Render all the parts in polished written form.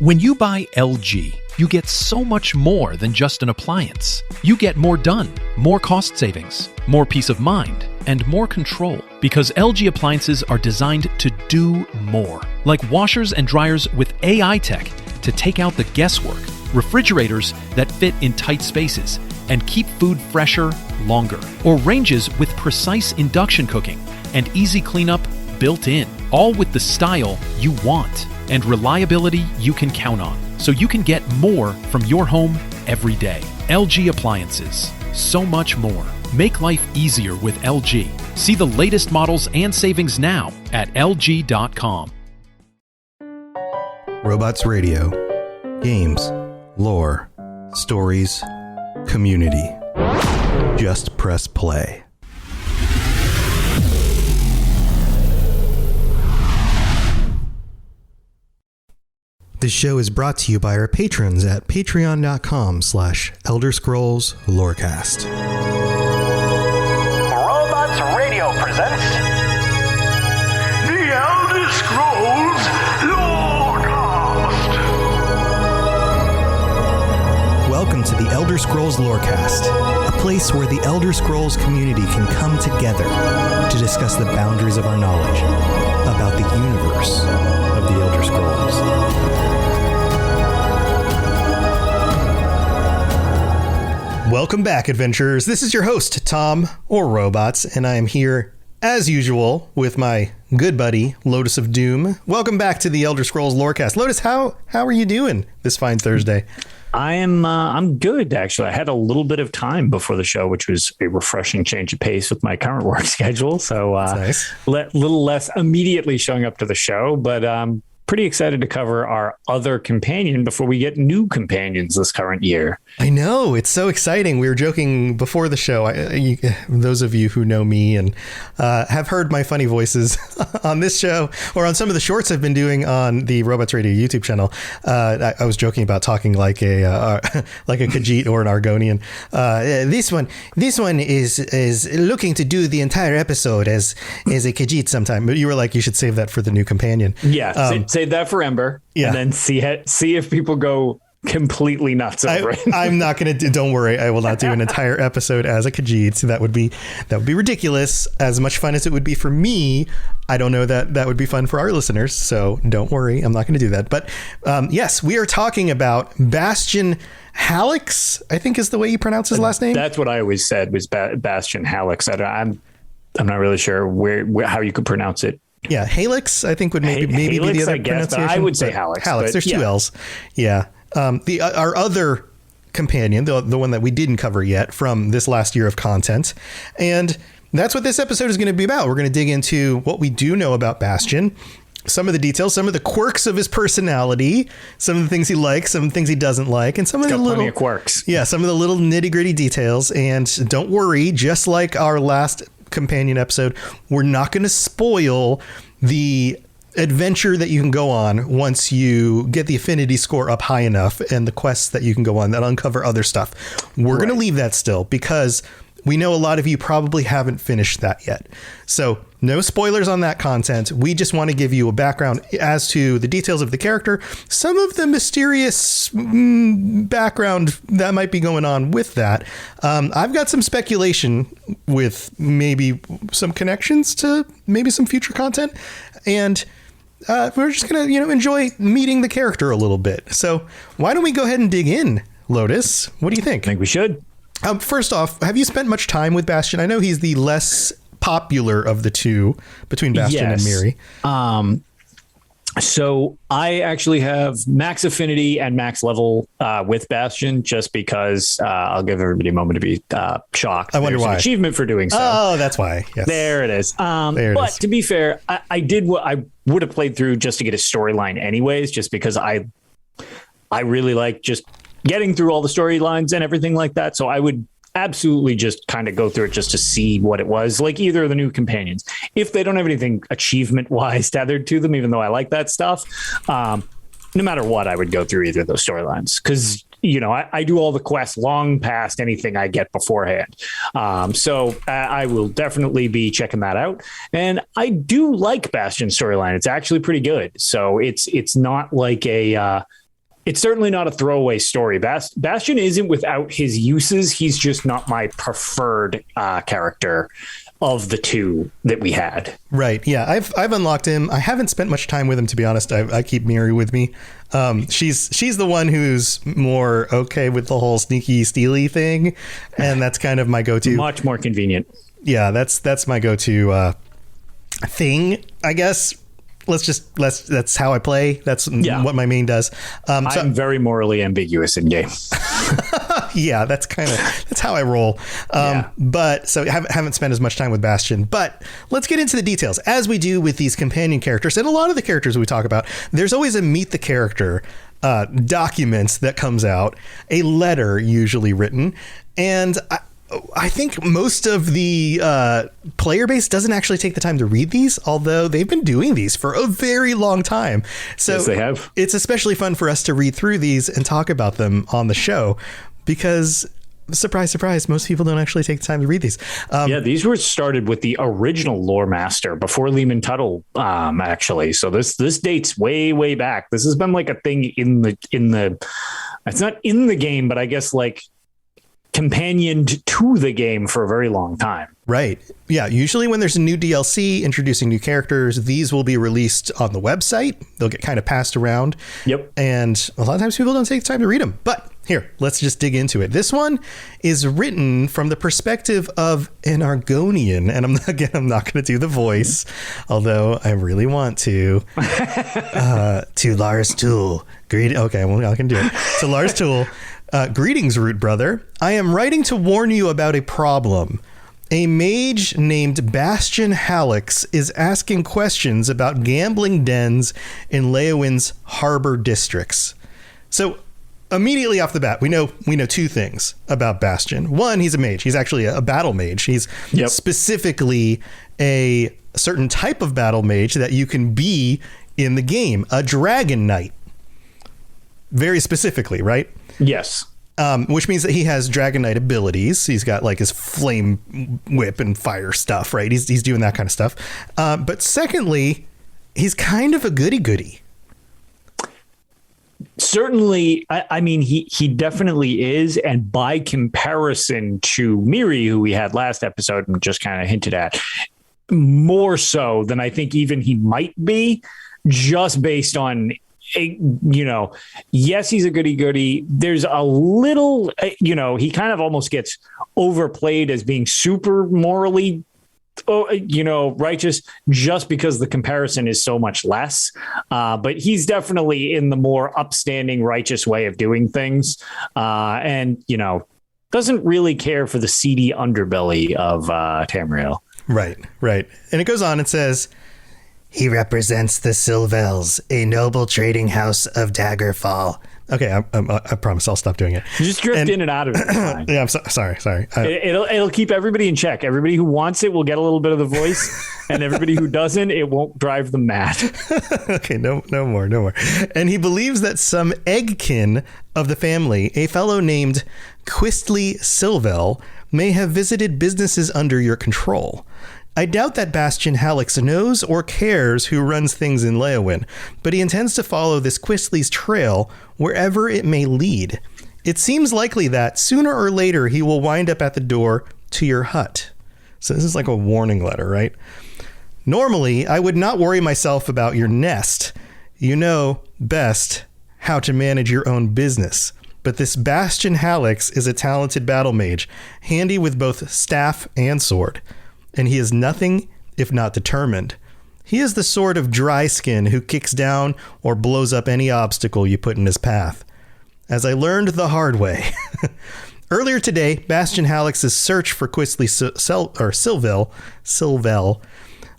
When you buy LG, you get so much more than just an appliance. You get more done, more cost savings, more peace of mind, and more control. Because LG appliances are designed to do more. Like washers and dryers with AI tech to take out the guesswork, refrigerators that fit in tight spaces and keep food fresher longer, or ranges with precise induction cooking and easy cleanup built in, all with the style you want and reliability you can count on, so you can get more from your home every day. LG Appliances. So much more. Make life easier with LG. See the latest models and savings now at LG.com. Robots Radio. Games. Lore. Stories. Community. Just press play. This show is brought to you by our patrons at patreon.com/Elder Scrolls Lorecast. Robots Radio presents The Elder Scrolls Lorecast. Welcome to the Elder Scrolls Lorecast, a place where the Elder Scrolls community can come together to discuss the boundaries of our knowledge about the universe of the Elder Scrolls. Welcome back, adventurers. This is your host, Tom, or Robots, and I am here, as usual, with my good buddy, Lotus of Doom. Welcome back to the Elder Scrolls Lorecast. Lotus, how are you doing this fine Thursday? I'm good, actually. I had a little bit of time before the show, which was a refreshing change of pace with my current work schedule. So nice. Little less immediately showing up to the show, but pretty excited to cover our other companion before we get new companions this current year. I know, it's so exciting. We were joking before the show. Those of you who know me and have heard my funny voices on this show or on some of the shorts I've been doing on the Robots Radio YouTube channel, I was joking about talking like a Khajiit or an Argonian. This one is looking to do the entire episode as a Khajiit sometime. But you were like, you should save that for the new companion. Yeah, save that for Ember, and then see if people go completely nuts over it. I'm not going to don't worry. I will not do an entire episode as a Khajiit. That would be ridiculous. As much fun as it would be for me, I don't know that would be fun for our listeners. So don't worry. I'm not going to do that. But yes, we are talking about Bastian Hallix, I think is the way you pronounce his last name. That's what I always said was Bastian Hallix. I'm not really sure where how you could pronounce it. Yeah, Hallix, I think would maybe be the other pronunciation. I would say Hallix. There's two L's. Yeah. Our other companion, the one that we didn't cover yet from this last year of content. And that's what this episode is going to be about. We're going to dig into what we do know about Bastian, some of the details, some of the quirks of his personality, some of the things he likes, some of the things he doesn't like, and some of the little quirks. Yeah, some of the little nitty-gritty details. And don't worry, just like our last companion episode, we're not going to spoil the adventure that you can go on once you get the affinity score up high enough and the quests that you can go on that uncover other stuff. We're going to leave that still because we know a lot of you probably haven't finished that yet. So no spoilers on that content. We just want to give you a background as to the details of the character, some of the mysterious background that might be going on with that. I've got some speculation with maybe some connections to maybe some future content. And we're just going to, enjoy meeting the character a little bit. So why don't we go ahead and dig in, Lotus? What do you think? I think we should. First off, have you spent much time with Bastian? I know he's the less popular of the two between Bastian and Mirri. So I actually have max affinity and max level with Bastian just because I'll give everybody a moment to be shocked. I wonder why. An achievement for doing so. Oh, that's why. Yes. There it is. But to be fair, I did what I would have played through just to get a storyline anyways, just because I really like just getting through all the storylines and everything like that. So I would absolutely just kind of go through it just to see what it was like, either of the new companions. If they don't have anything achievement wise tethered to them, even though I like that stuff, no matter what, I would go through either of those storylines because, I do all the quests long past anything I get beforehand. So I will definitely be checking that out. And I do like Bastion's storyline. It's actually pretty good. So it's not like it's certainly not a throwaway story. Bastian isn't without his uses. He's just not my preferred character of the two that we had. Right. Yeah. I've unlocked him. I haven't spent much time with him, to be honest. I keep Mirri with me. She's the one who's more okay with the whole sneaky steely thing. And that's kind of my go-to. Much more convenient. Yeah. That's my go-to thing, I guess. That's how I play. That's what my main does. I'm very morally ambiguous in game. Yeah, that's how I roll. But so I haven't spent as much time with Bastian, but let's get into the details as we do with these companion characters. And a lot of the characters we talk about, there's always a meet the character document that comes out, a letter usually written. And I think most of the player base doesn't actually take the time to read these, although they've been doing these for a very long time. So yes, they have. It's especially fun for us to read through these and talk about them on the show because, surprise, surprise, most people don't actually take the time to read these. These were started with the original lore master before Lehman Tuttle, actually. So this dates way, way back. This has been like a thing in the it's not in the game, but I guess like companioned to the game for a very long time. Right. Yeah. Usually when there's a new DLC introducing new characters, these will be released on the website. They'll get kind of passed around. Yep. And a lot of times people don't take the time to read them. But here, let's just dig into it. This one is written from the perspective of an Argonian. And I'm not going to do the voice, although I really want to. To Lars Tool. Okay, well, I can do it. To Lars Tool. Greetings, Root Brother. I am writing to warn you about a problem. A mage named Bastian Hallix is asking questions about gambling dens in Leowin's harbor districts. So immediately off the bat, we know two things about Bastian. One, he's a mage. He's actually a battle mage. He's specifically a certain type of battle mage that you can be in the game, a dragon knight. Very specifically, right? Yes. Which means that he has Dragon Knight abilities. He's got like his flame whip and fire stuff, right? He's doing that kind of stuff. But secondly, he's kind of a goody-goody. Certainly, I mean, he definitely is. And by comparison to Mirri, who we had last episode and just kind of hinted at, more so than I think even he might be, just based on, yes, he's a goody-goody. There's a little, he kind of almost gets overplayed as being super morally, righteous just because the comparison is so much less. But he's definitely in the more upstanding, righteous way of doing things. And doesn't really care for the seedy underbelly of Tamriel. Right. And it goes on and says, he represents the Silvels, a noble trading house of Daggerfall. Okay, I promise I'll stop doing it. You just drift in and out of it. Yeah, I'm sorry. It'll keep everybody in check. Everybody who wants it will get a little bit of the voice, and everybody who doesn't, it won't drive them mad. Okay, no more. And he believes that some eggkin of the family, a fellow named Quistley Silvel, may have visited businesses under your control. I doubt that Bastian Hallix knows or cares who runs things in Leowin, but he intends to follow this Quistley's trail wherever it may lead. It seems likely that sooner or later he will wind up at the door to your hut. So this is like a warning letter, right? Normally, I would not worry myself about your nest. You know best how to manage your own business. But this Bastian Hallix is a talented battle mage, handy with both staff and sword. And he is nothing if not determined. He is the sort of dry skin who kicks down or blows up any obstacle you put in his path. As I learned the hard way. Earlier today, Bastian Hallix's search for Quistley Silvel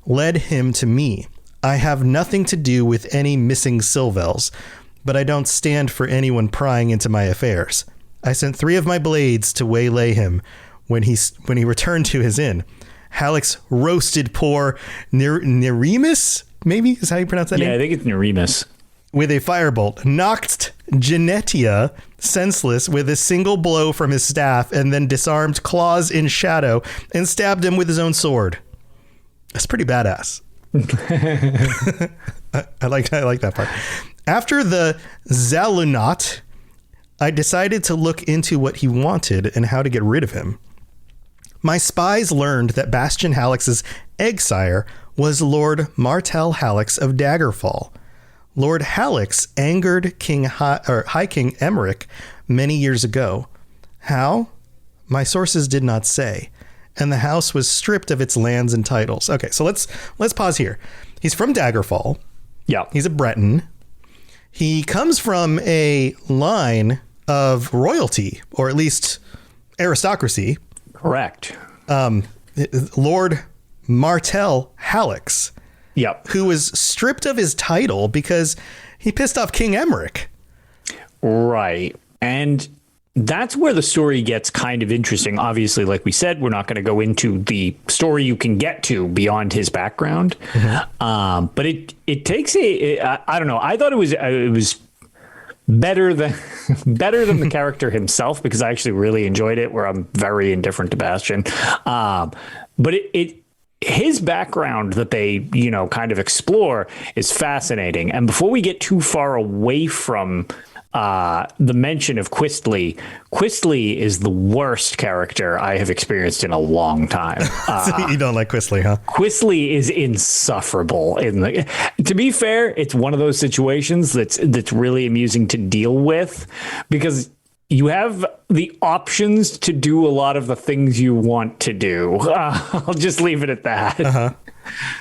led him to me. I have nothing to do with any missing Silvels, but I don't stand for anyone prying into my affairs. I sent 3 of my blades to waylay him when he returned to his inn. Hallix roasted poor Neremus, maybe is how you pronounce that name? Yeah, I think it's Neremus. With a firebolt, knocked Genetia senseless with a single blow from his staff, and then disarmed Claws in shadow and stabbed him with his own sword. That's pretty badass. I like that part. After the Zalunat, I decided to look into what he wanted and how to get rid of him. My spies learned that Bastian Hallix's egg-sire was Lord Martell Hallix of Daggerfall. Lord Hallix angered High King Emmerich many years ago. How? My sources did not say. And the house was stripped of its lands and titles. Okay, so let's pause here. He's from Daggerfall. Yeah. He's a Breton. He comes from a line of royalty, or at least aristocracy. Correct. Lord Martell Hallix. Yep. Who was stripped of his title because he pissed off King Emmerich. Right. And that's where the story gets kind of interesting. Obviously, like we said, we're not going to go into the story you can get to beyond his background. Mm-hmm. But it takes I don't know. I thought it was better than the character himself, because I actually really enjoyed it, where I'm very indifferent to Bastian. But his background that they, kind of explore is fascinating. And before we get too far away from the mention of Quistley is the worst character I have experienced in a long time. You don't like Quistley, huh? Quistley is insufferable. To be fair, it's one of those situations that's really amusing to deal with, because you have the options to do a lot of the things you want to do. I'll just leave it at that. Uh-huh.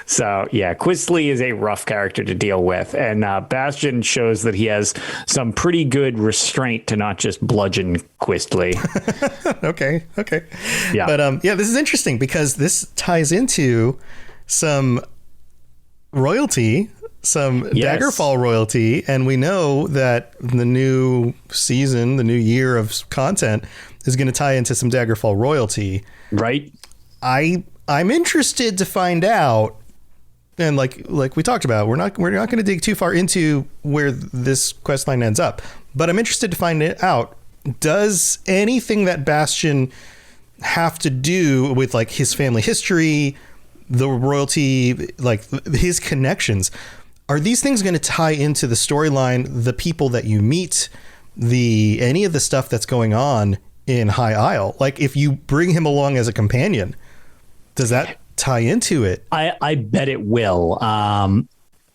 So, yeah, Quistley is a rough character to deal with. And Bastian shows that he has some pretty good restraint to not just bludgeon Quistley. Okay. Yeah. But this is interesting, because this ties into some royalty, some Daggerfall royalty. And we know that the new season, the new year of content is going to tie into some Daggerfall royalty. Right. I'm interested to find out, and like we talked about, we're not going to dig too far into where this quest line ends up, but I'm interested to find it out. Does anything that Bastian have to do with like his family history, the royalty, like his connections, are these things going to tie into the storyline, the people that you meet, any of the stuff that's going on in High Isle? Like, if you bring him along as a companion, does that tie into it? I bet it will.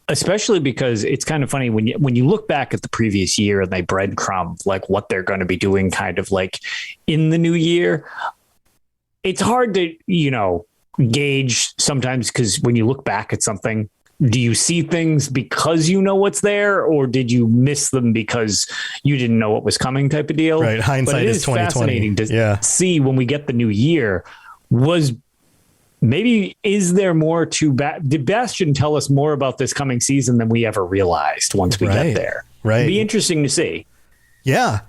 Especially because it's kind of funny when you look back at the previous year and they breadcrumb like what they're going to be doing kind of like in the new year. It's hard to, gauge sometimes, because when you look back at something, do you see things because you know what's there, or did you miss them because you didn't know what was coming type of deal? Right. Hindsight is 2020. Fascinating to see when we get the new year. Is there more to did Bastian tell us more about this coming season than we ever realized once we get there? Right. It'd be interesting to see. Yeah.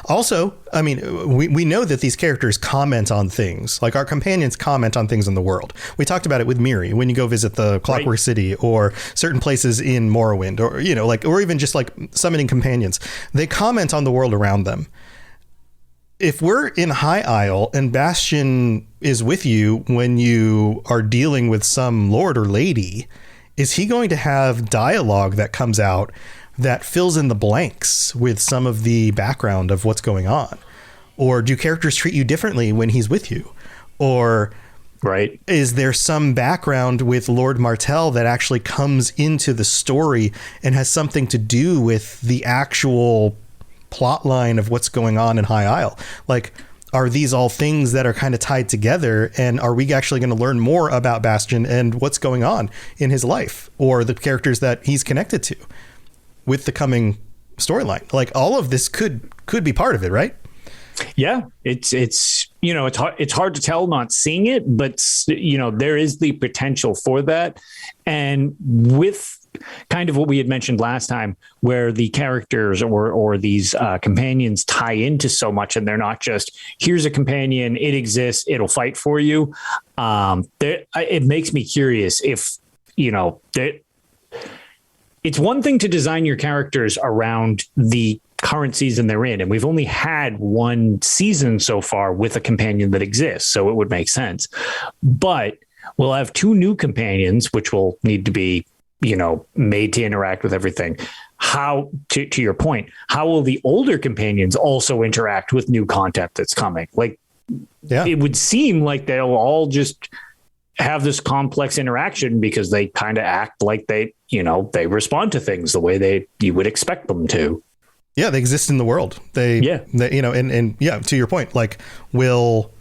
Also, I mean, we know that these characters comment on things, like our companions comment on things in the world. We talked about it with Mirri when you go visit the Clockwork City or certain places in Morrowind, or or even just like summoning companions. They comment on the world around them. If we're in High Isle and Bastian is with you when you are dealing with some lord or lady, is he going to have dialogue that comes out that fills in the blanks with some of the background of what's going on? Or do characters treat you differently when he's with you? Or is there some background with Lord Martell that actually comes into the story and has something to do with the actual plot line of what's going on in High Isle? Like, are these all things that are kind of tied together, and are we actually going to learn more about Bastian and what's going on in his life, or the characters that he's connected to with the coming storyline? Like, all of this could be part of it, right? Yeah, it's hard to tell not seeing it, but there is the potential for that. And with kind of what we had mentioned last time, where the characters or these companions tie into so much, and they're not just, here's a companion, it exists, it'll fight for you. It makes me curious if, it's one thing to design your characters around the current season they're in, and we've only had one season so far with a companion that exists, so it would make sense. But we'll have two new companions, which will need to be made to interact with everything. how, to your point, how will the older companions also interact with new content that's coming? Like, it would seem like they'll all just have this complex interaction because they kind of act like they respond to things the way you would expect them to. Yeah, they exist in the world. They and to your point, like, will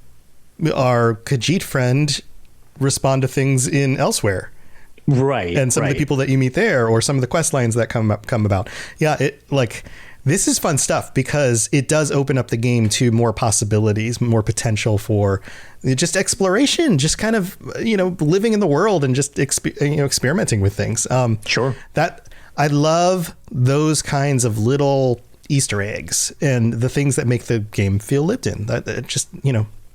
our Khajiit friend respond to things in Elsewhere? Right. And some of the people that you meet there, or some of the quest lines that come about. Yeah, this is fun stuff because it does open up the game to more possibilities, more potential for just exploration, just kind of, living in the world and just experimenting with things. Sure. That I love those kinds of little Easter eggs and the things that make the game feel lived in. That just,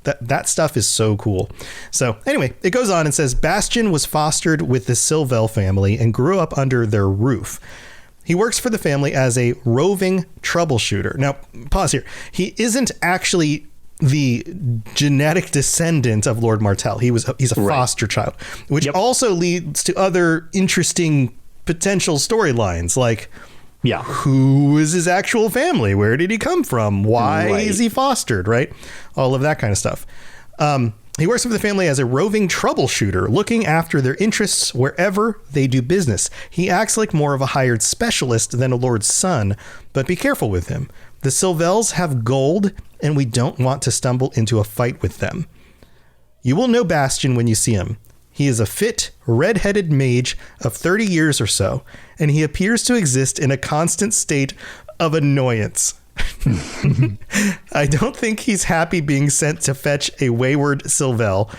that stuff is so cool. So anyway, it goes on and says, Bastian was fostered with the Silvel family and grew up under their roof. He works for the family as a roving troubleshooter. Now, pause here. He isn't actually the genetic descendant of Lord Martell. He's a foster child, which also leads to other interesting potential storylines, like, who is his actual family? Where did he come from? Why is he fostered? Right? All of that kind of stuff. He works with the family as a roving troubleshooter, looking after their interests wherever they do business. He acts like more of a hired specialist than a lord's son, but be careful with him. The Silvels have gold, and we don't want to stumble into a fight with them. You will know Bastian when you see him. He is a fit, red-headed mage of 30 years or so, and he appears to exist in a constant state of annoyance. I don't think he's happy being sent to fetch a wayward Silvel.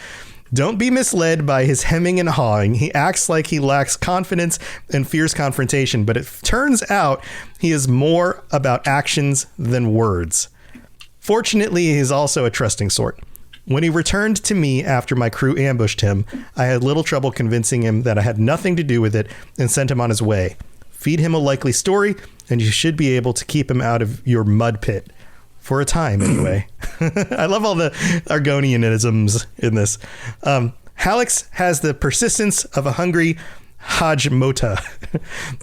Don't be misled by his hemming and hawing. He acts like he lacks confidence and fears confrontation, but it turns out he is more about actions than words. Fortunately, he is also a trusting sort. When he returned to me after my crew ambushed him, I had little trouble convincing him that I had nothing to do with it and sent him on his way. Feed him a likely story, and you should be able to keep him out of your mud pit. For a time, anyway. I love all the Argonianisms in this. Hallix has the persistence of a hungry Hajmota.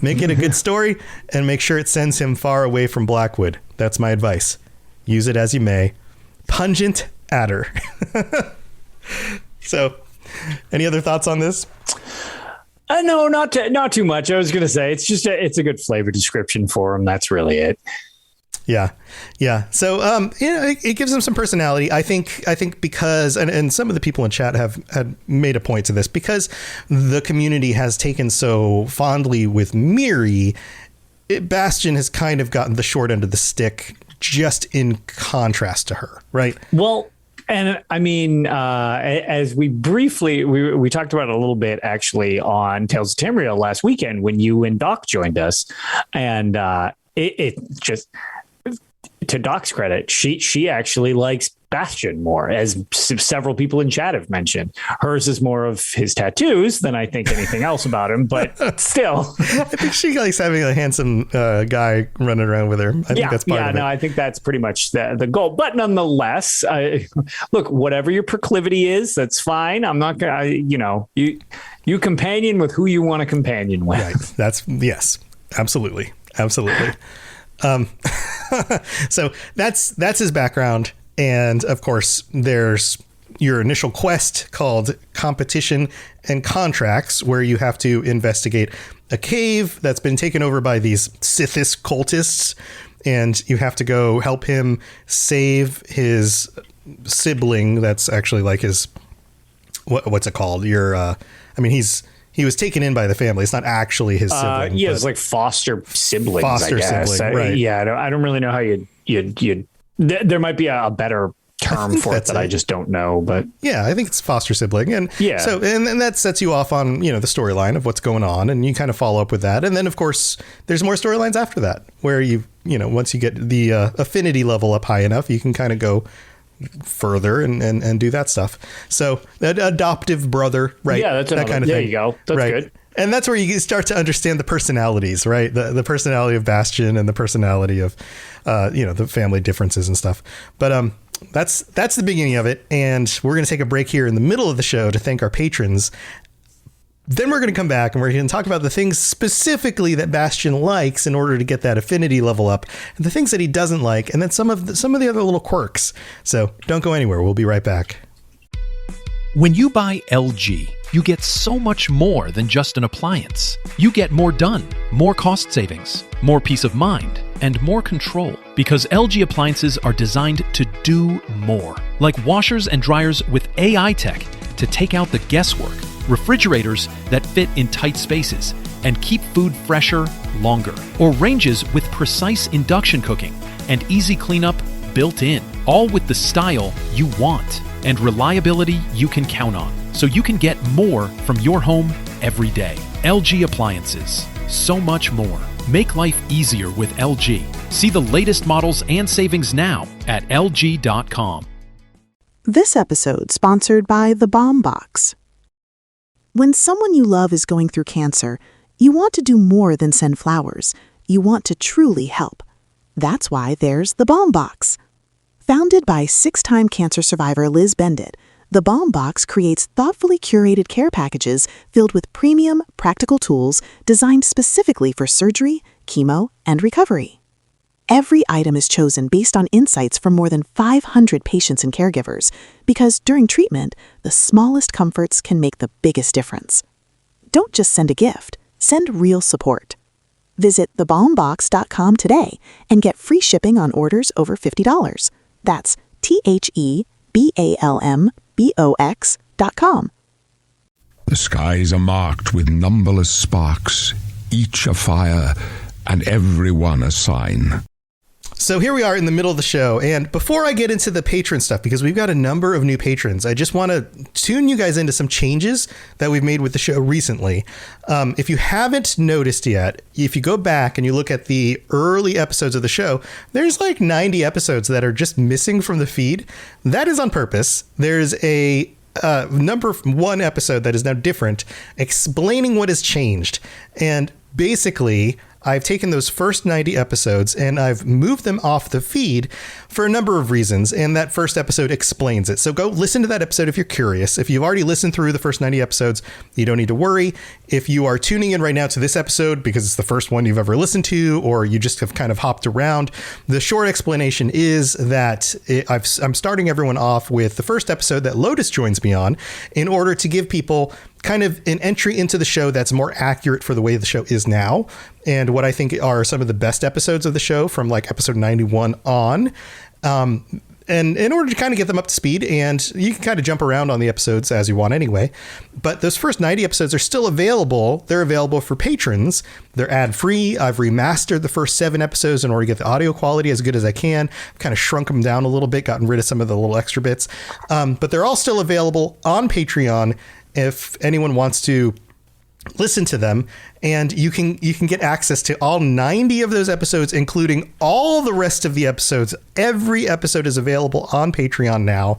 Make it a good story, and make sure it sends him far away from Blackwood. That's my advice. Use it as you may. Pungent Adder. So, any other thoughts on this? No, not too much. I was going to say it's a good flavor description for him. That's really it. Yeah. So, it gives him some personality. I think because, and some of the people in chat had made a point to this, because the community has taken so fondly with Mirri, Bastian has kind of gotten the short end of the stick, just in contrast to her, right? Well, and I mean, as we briefly, we talked about it a little bit actually on Tales of Tamriel last weekend when you and Doc joined us, and it just, to Doc's credit, she actually likes Bastian more, as several people in chat have mentioned. Hers is more of his tattoos than I think anything else about him, but still. I think she likes having a handsome guy running around with her. I think that's part of it. I think that's pretty much the goal. But nonetheless, look, whatever your proclivity is, that's fine. I'm not going to, you companion with who you want to companion with. Right. Yes, absolutely. So that's his background. And of course, there's your initial quest called Competition and Contracts, where you have to investigate a cave that's been taken over by these Sithis cultists. And you have to go help him save his sibling. That's actually like his, what's it called? He was taken in by the family. It's not actually his sibling. Yeah, it's like foster siblings. I guess. Sibling, right? I don't really know how you'd. There might be a better term for it that I just don't know, but yeah, I think it's foster sibling, and so and that sets you off on the storyline of what's going on, and you kind of follow up with that, and then of course there's more storylines after that where once you get the affinity level up high enough, you can kind of go further and do that stuff. So that adoptive brother, right? Yeah, that's that kind of thing. There you go. That's right. Good. And that's where you start to understand the personalities, right? The personality of Bastian and the personality of, the family differences and stuff. But that's the beginning of it. And we're going to take a break here in the middle of the show to thank our patrons. Then we're going to come back and we're going to talk about the things specifically that Bastian likes in order to get that affinity level up, and the things that he doesn't like, and then some of the other little quirks. So don't go anywhere. We'll be right back. When you buy LG, you get so much more than just an appliance. You get more done, more cost savings, more peace of mind, and more control. Because LG appliances are designed to do more. Like washers and dryers with AI tech to take out the guesswork, refrigerators that fit in tight spaces and keep food fresher longer, or ranges with precise induction cooking and easy cleanup built in, all with the style you want and reliability you can count on, so you can get more from your home every day. LG appliances, so much more. Make life easier with LG. See the latest models and savings now at lg.com. This episode sponsored by The Bomb Box. When someone you love is going through cancer, you want to do more than send flowers. You want to truly help. That's why there's The Bomb Box. Founded by 6-time cancer survivor Liz Bendit, The Bomb Box creates thoughtfully curated care packages filled with premium, practical tools designed specifically for surgery, chemo, and recovery. Every item is chosen based on insights from more than 500 patients and caregivers, because during treatment, the smallest comforts can make the biggest difference. Don't just send a gift, send real support. Visit thebombbox.com today and get free shipping on orders over $50. That's THEBALMBOX.com. The skies are marked with numberless sparks, each a fire, and every one a sign. So here we are in the middle of the show, and before I get into the patron stuff, because we've got a number of new patrons, I just want to tune you guys into some changes that we've made with the show recently. If you haven't noticed yet, if you go back and you look at the early episodes of the show, there's like 90 episodes that are just missing from the feed. That is on purpose. There's a number 1 episode that is now different, explaining what has changed. And basically, I've taken those first 90 episodes and I've moved them off the feed for a number of reasons, and that first episode explains it. So go listen to that episode if you're curious. If you've already listened through the first 90 episodes, you don't need to worry. If you are tuning in right now to this episode because it's the first one you've ever listened to, or you just have kind of hopped around, the short explanation is that I'm starting everyone off with the first episode that Lotus joins me on in order to give people kind of an entry into the show that's more accurate for the way the show is now, and what I think are some of the best episodes of the show from like episode 91 on. And in order to kind of get them up to speed, and you can kind of jump around on the episodes as you want anyway, but those first 90 episodes are still available. They're available for patrons. They're ad-free. I've remastered the first 7 episodes in order to get the audio quality as good as I can. I've kind of shrunk them down a little bit, gotten rid of some of the little extra bits. But they're all still available on Patreon if anyone wants to listen to them, and you can get access to all 90 of those episodes, including all the rest of the episodes. Every episode is available on Patreon now,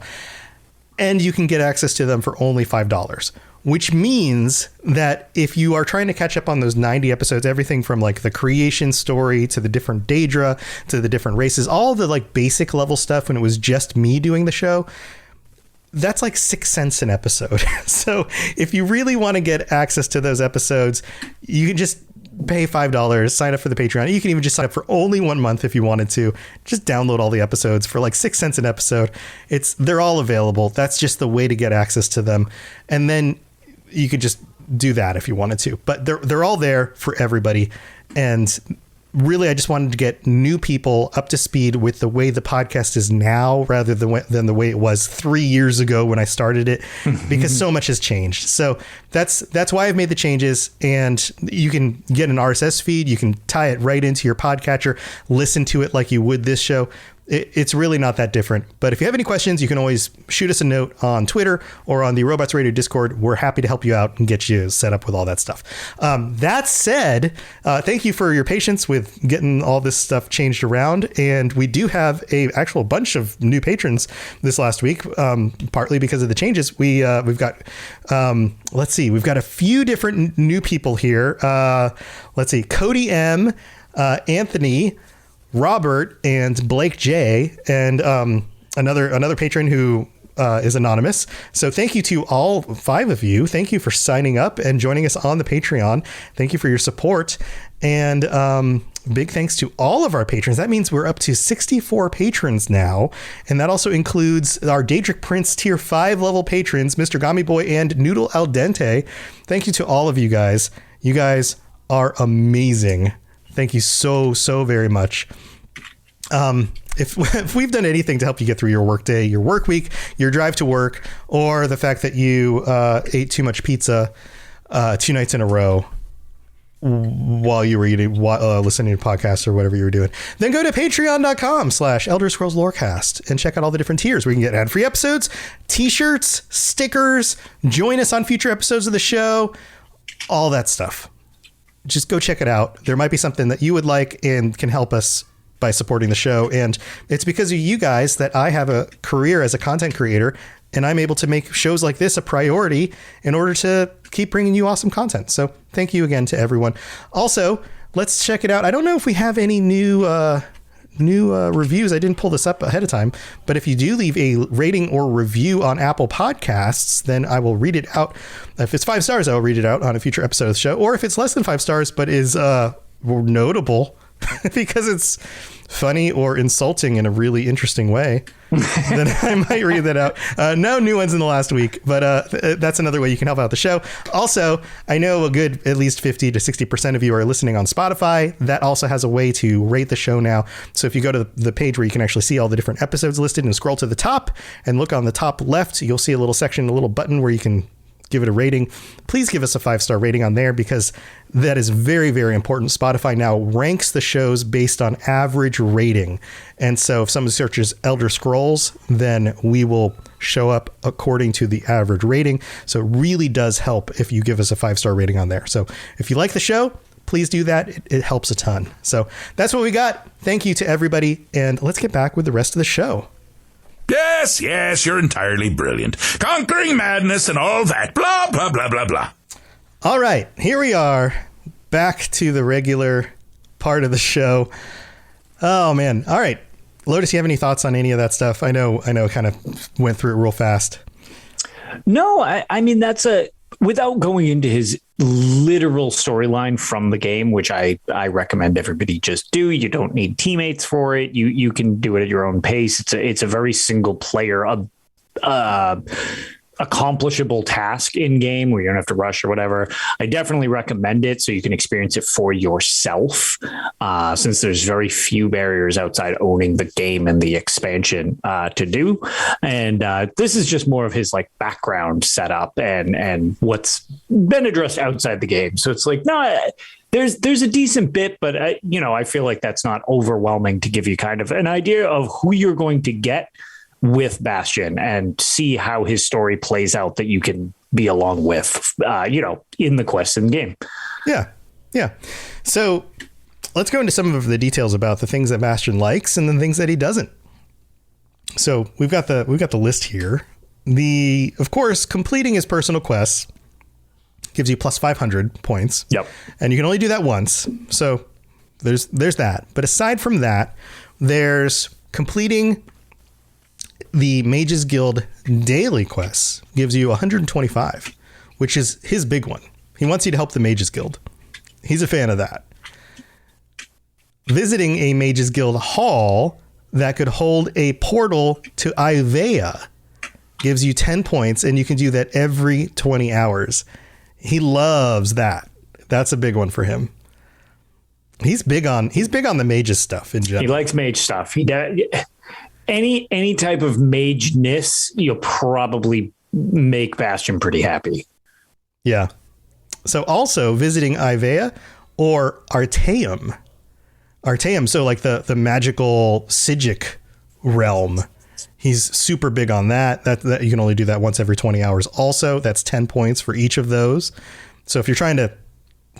and you can get access to them for only $5, which means that if you are trying to catch up on those 90 episodes, everything from like the creation story to the different Daedra to the different races, all the like basic level stuff when it was just me doing the show, that's like 6 cents an episode. So if you really want to get access to those episodes, you can just pay $5, sign up for the Patreon. You can even just sign up for only 1 month if you wanted to. Just download all the episodes for like 6 cents an episode. They're all available. That's just the way to get access to them. And then you could just do that if you wanted to. But they're all there for everybody. And really, I just wanted to get new people up to speed with the way the podcast is now rather than the way it was 3 years ago when I started it, because so much has changed. So that's why I've made the changes, and you can get an RSS feed. You can tie it right into your podcatcher, listen to it like you would this show. It's really not that different. But if you have any questions, you can always shoot us a note on Twitter or on the Robots Radio Discord. We're happy to help you out and get you set up with all that stuff. That said, thank you for your patience with getting all this stuff changed around. And we do have a actual bunch of new patrons this last week, partly because of the changes. We've got, let's see, we've got a few different new people here. Let's see, Cody M, Anthony, Robert, and Blake J, and another patron who is anonymous. So thank you to all 5 of you. Thank you for signing up and joining us on the Patreon. Thank you for your support. And big thanks to all of our patrons. That means we're up to 64 patrons now. And that also includes our Daedric Prince tier 5 level patrons, Mr. Gami Boy and Noodle Al Dente. Thank you to all of you guys. You guys are amazing. Thank you so very much. If we've done anything to help you get through your workday, your work week, your drive to work, or the fact that you ate too much pizza 2 nights in a row while you were listening to podcasts or whatever you were doing, then go to patreon.com/Elder Scrolls Lorecast and check out all the different tiers where you can get ad-free episodes, t-shirts, stickers, join us on future episodes of the show, all that stuff. Just go check it out. There might be something that you would like and can help us by supporting the show. And it's because of you guys that I have a career as a content creator, and I'm able to make shows like this a priority in order to keep bringing you awesome content. So thank you again to everyone. Also, let's check it out. I don't know if we have any new reviews. I didn't pull this up ahead of time, but if you do leave a rating or review on Apple Podcasts, then I will read it out. If it's 5 stars, I will read it out on a future episode of the show. Or if it's less than 5 stars, but is notable because it's funny or insulting in a really interesting way, then I might read that out. No new ones in the last week, but that's another way you can help out the show. Also, I know a good at least 50 to 60% of you are listening on Spotify. That also has a way to rate the show now. So if you go to the page where you can actually see all the different episodes listed and scroll to the top and look on the top left, you'll see a little section, a little button where you can give it a rating. Please give us a 5-star rating on there because that is very, very important. Spotify now ranks the shows based on average rating. And so if someone searches Elder Scrolls, then we will show up according to the average rating. So it really does help if you give us a 5-star rating on there. So if you like the show, please do that. It helps a ton. So that's what we got. Thank you to everybody. And let's get back with the rest of the show. Yes, you're entirely brilliant. Conquering madness and all that. Blah, blah, blah, blah, blah. All right, here we are back to the regular part of the show. Oh, man. All right. Lotus, you have any thoughts on any of that stuff? I know kind of went through it real fast. No, I mean, without going into his literal storyline from the game, which I recommend everybody just do. You don't need teammates for it. You can do it at your own pace. It's a very single player, accomplishable task in game where you don't have to rush or whatever. I definitely recommend it so you can experience it for yourself, since there's very few barriers outside owning the game and the expansion to do. And this is just more of his like background setup and what's been addressed outside the game. So it's like, no, there's a decent bit, but I feel like that's not overwhelming to give you kind of an idea of who you're going to get with Bastian and see how his story plays out that you can be along with, in the quest in the game. Yeah. So let's go into some of the details about the things that Bastian likes and the things that he doesn't. So we've got the list here. Of course, completing his personal quests gives you plus 500 points. Yep. And you can only do that once. So there's that. But aside from that, there's completing the Mages Guild daily quests gives you 125, which is his big one. He wants you to help the Mages Guild. He's a fan of that. Visiting a Mages Guild hall that could hold a portal to Ivea gives you 10 points, and you can do that every 20 hours. He loves that. That's a big one for him. He's big on the mages stuff in general. He likes mage stuff. Any type of mageness, you'll probably make Bastian pretty happy. Yeah. So also visiting Ivea or Artaeum. So like the magical Sigic realm. He's super big on that. That you can only do that once every 20 hours. Also, that's 10 points for each of those. So if you're trying to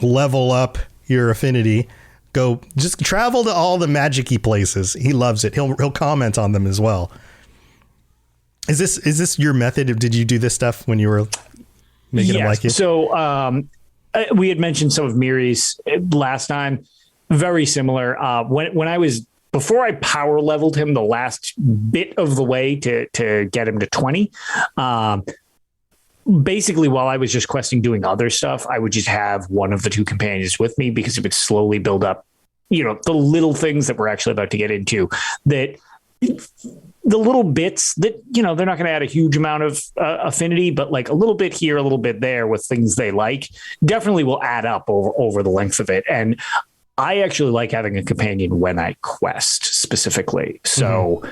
level up your affinity, go just travel to all the magic-y places. He loves it. He'll comment on them as well. Is this your method? Did you do this stuff when you were making him like you? So we had mentioned some of Mirri's last time. Very similar. When I was before I power leveled him the last bit of the way to get him to 20, basically while I was just questing doing other stuff, I would just have one of the two companions with me because it would slowly build up, the little things that we're actually about to get into, that the little bits that, they're not going to add a huge amount of affinity, but like a little bit here, a little bit there with things they like definitely will add up over the length of it. And I actually like having a companion when I quest specifically. So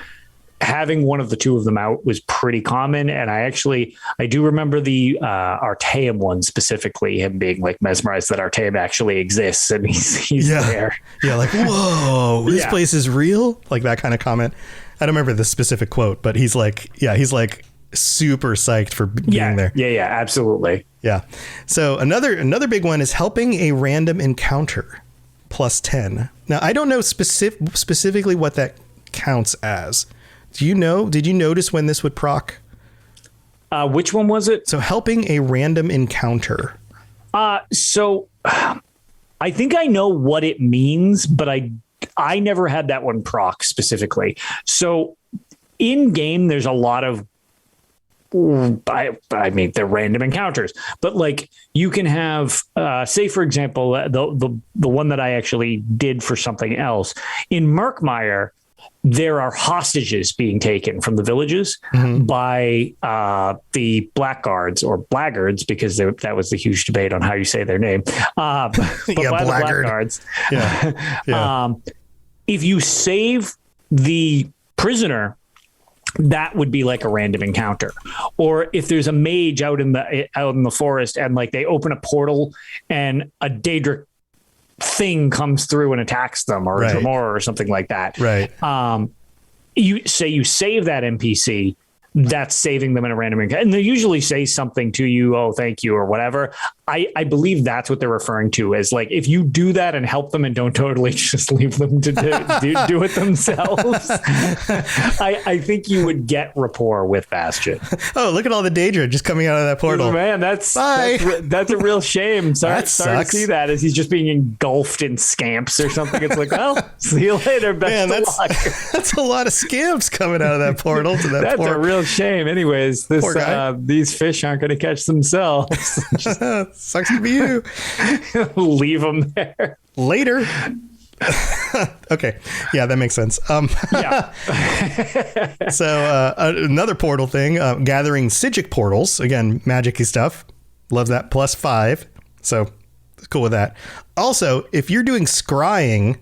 having one of the two of them out was pretty common. And I do remember the Artaeum one specifically, him being like mesmerized that Artaeum actually exists and he's there. Yeah, like, whoa, this place is real? Like that kind of comment. I don't remember the specific quote, but he's like super psyched for being there. Yeah, absolutely. Yeah. So another big one is helping a random encounter plus 10. Now, I don't know specifically what that counts as. Did you notice when this would proc? Which one was it? So helping a random encounter. So I think I know what it means, but I never had that one proc specifically. So in game, there's a lot of, I mean, they're random encounters, but like you can have, say, for example, the one that I actually did for something else in Murkmire, there are hostages being taken from the villages by the blackguards or blackguards, because that was the huge debate on how you say their name. But by the blackguards, if you save the prisoner, that would be like a random encounter. Or if there's a mage out in the forest and like they open a portal and a Daedric thing comes through and attacks them, or a Tremor or something like that. Right. You save that NPC, that's saving them in a random encounter. And they usually say something to you, oh, thank you, or whatever. I believe that's what they're referring to as, like, if you do that and help them and don't totally just leave them to do it themselves, I think you would get rapport with Bastion. Oh, look at all the Daedra just coming out of that portal. Man, that's a real shame. Sorry to see that as he's just being engulfed in scamps or something. It's like, well, see you later. Best of luck. That's a lot of scamps coming out of that portal to that That's a real shame. Anyways, these fish aren't going to catch themselves. Sucks to be you. Leave them there. Later. Okay. Yeah, that makes sense. So another portal thing, gathering Psijic portals. Again, magic-y stuff. Love that. +5. So cool with that. Also, if you're doing scrying,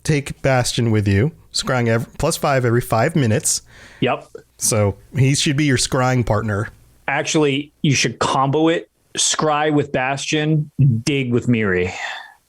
take Bastion with you. Scrying +5 every 5 minutes. Yep. So he should be your scrying partner. Actually, you should combo it. Scry with Bastion, dig with Mirri.